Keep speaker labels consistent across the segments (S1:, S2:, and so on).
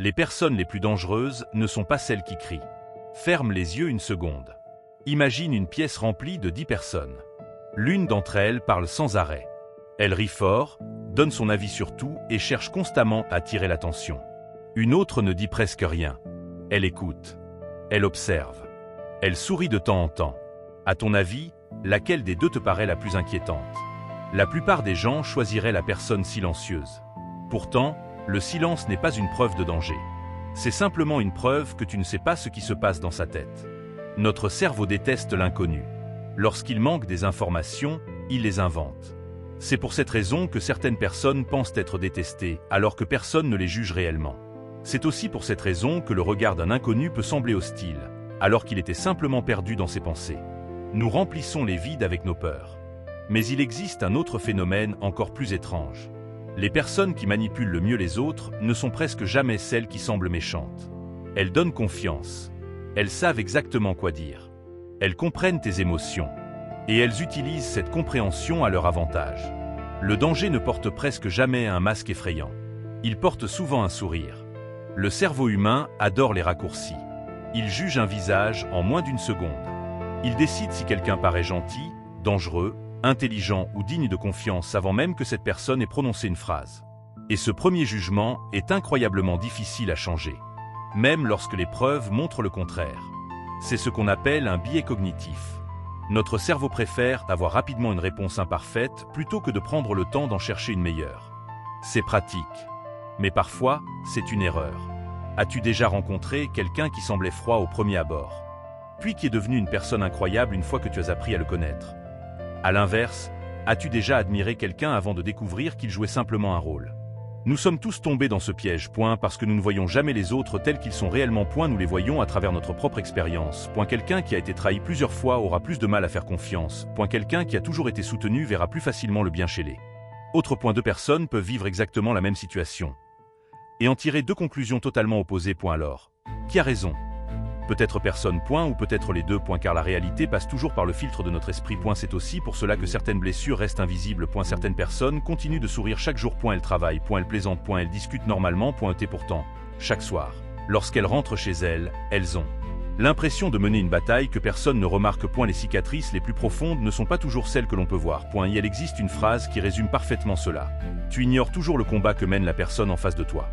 S1: Les personnes les plus dangereuses ne sont pas celles qui crient. Ferme les yeux une seconde. Imagine une pièce remplie de 10 personnes. L'une d'entre elles parle sans arrêt. Elle rit fort, donne son avis sur tout et cherche constamment à attirer l'attention. Une autre ne dit presque rien. Elle écoute. Elle observe. Elle sourit de temps en temps. À ton avis, laquelle des deux te paraît la plus inquiétante? La plupart des gens choisiraient la personne silencieuse. Pourtant, le silence n'est pas une preuve de danger. C'est simplement une preuve que tu ne sais pas ce qui se passe dans sa tête. Notre cerveau déteste l'inconnu. Lorsqu'il manque des informations, il les invente. C'est pour cette raison que certaines personnes pensent être détestées, alors que personne ne les juge réellement. C'est aussi pour cette raison que le regard d'un inconnu peut sembler hostile, alors qu'il était simplement perdu dans ses pensées. Nous remplissons les vides avec nos peurs. Mais il existe un autre phénomène encore plus étrange. Les personnes qui manipulent le mieux les autres ne sont presque jamais celles qui semblent méchantes. Elles donnent confiance. Elles savent exactement quoi dire. Elles comprennent tes émotions. Et elles utilisent cette compréhension à leur avantage. Le danger ne porte presque jamais un masque effrayant. Il porte souvent un sourire. Le cerveau humain adore les raccourcis. Il juge un visage en moins d'une seconde. Il décide si quelqu'un paraît gentil, dangereux, intelligent ou digne de confiance avant même que cette personne ait prononcé une phrase. Et ce premier jugement est incroyablement difficile à changer, même lorsque les preuves montrent le contraire. C'est ce qu'on appelle un biais cognitif. Notre cerveau préfère avoir rapidement une réponse imparfaite plutôt que de prendre le temps d'en chercher une meilleure. C'est pratique. Mais parfois, c'est une erreur. As-tu déjà rencontré quelqu'un qui semblait froid au premier abord, puis qui est devenu une personne incroyable une fois que tu as appris à le connaître? À l'inverse, as-tu déjà admiré quelqu'un avant de découvrir qu'il jouait simplement un rôle? Nous sommes tous tombés dans ce piège, parce que nous ne voyons jamais les autres tels qu'ils sont réellement, nous les voyons à travers notre propre expérience. Quelqu'un qui a été trahi plusieurs fois aura plus de mal à faire confiance. Quelqu'un qui a toujours été soutenu verra plus facilement le bien chez les autres. Deux personnes peuvent vivre exactement la même situation et en tirer deux conclusions totalement opposées. Alors, qui a raison? Peut-être personne, ou peut-être les deux, car la réalité passe toujours par le filtre de notre esprit. C'est aussi pour cela que certaines blessures restent invisibles. Certaines personnes continuent de sourire chaque jour. Elles travaillent. Elles plaisantent. Elles discutent normalement. Et pourtant, chaque soir, lorsqu'elles rentrent chez elles, elles ont l'impression de mener une bataille que personne ne remarque. Les cicatrices les plus profondes ne sont pas toujours celles que l'on peut voir. Et il existe une phrase qui résume parfaitement cela. Tu ignores toujours le combat que mène la personne en face de toi.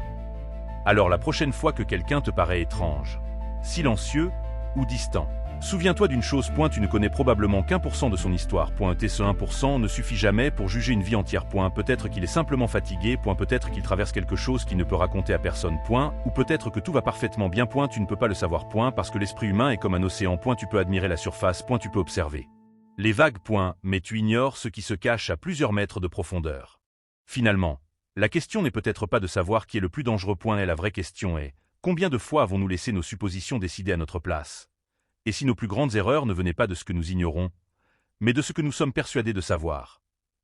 S1: Alors la prochaine fois que quelqu'un te paraît étrange, silencieux ou distant, souviens-toi d'une chose, tu ne connais probablement qu'1% de son histoire. Et ce 1% ne suffit jamais pour juger une vie entière. Peut-être qu'il est simplement fatigué. Peut-être qu'il traverse quelque chose qu'il ne peut raconter à personne. Ou peut-être que tout va parfaitement bien. Tu ne peux pas le savoir. Parce que l'esprit humain est comme un océan. Tu peux admirer la surface. Tu peux observer les vagues. Mais tu ignores ce qui se cache à plusieurs mètres de profondeur. Finalement, la question n'est peut-être pas de savoir qui est le plus dangereux. Et la vraie question est: combien de fois avons-nous laissé nos suppositions décider à notre place? Et si nos plus grandes erreurs ne venaient pas de ce que nous ignorons, mais de ce que nous sommes persuadés de savoir?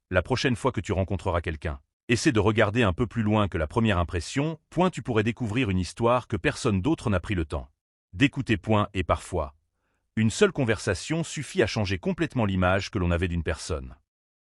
S1: La prochaine fois que tu rencontreras quelqu'un, essaie de regarder un peu plus loin que la première impression. Tu pourrais découvrir une histoire que personne d'autre n'a pris le temps d'écouter. Et parfois, une seule conversation suffit à changer complètement l'image que l'on avait d'une personne.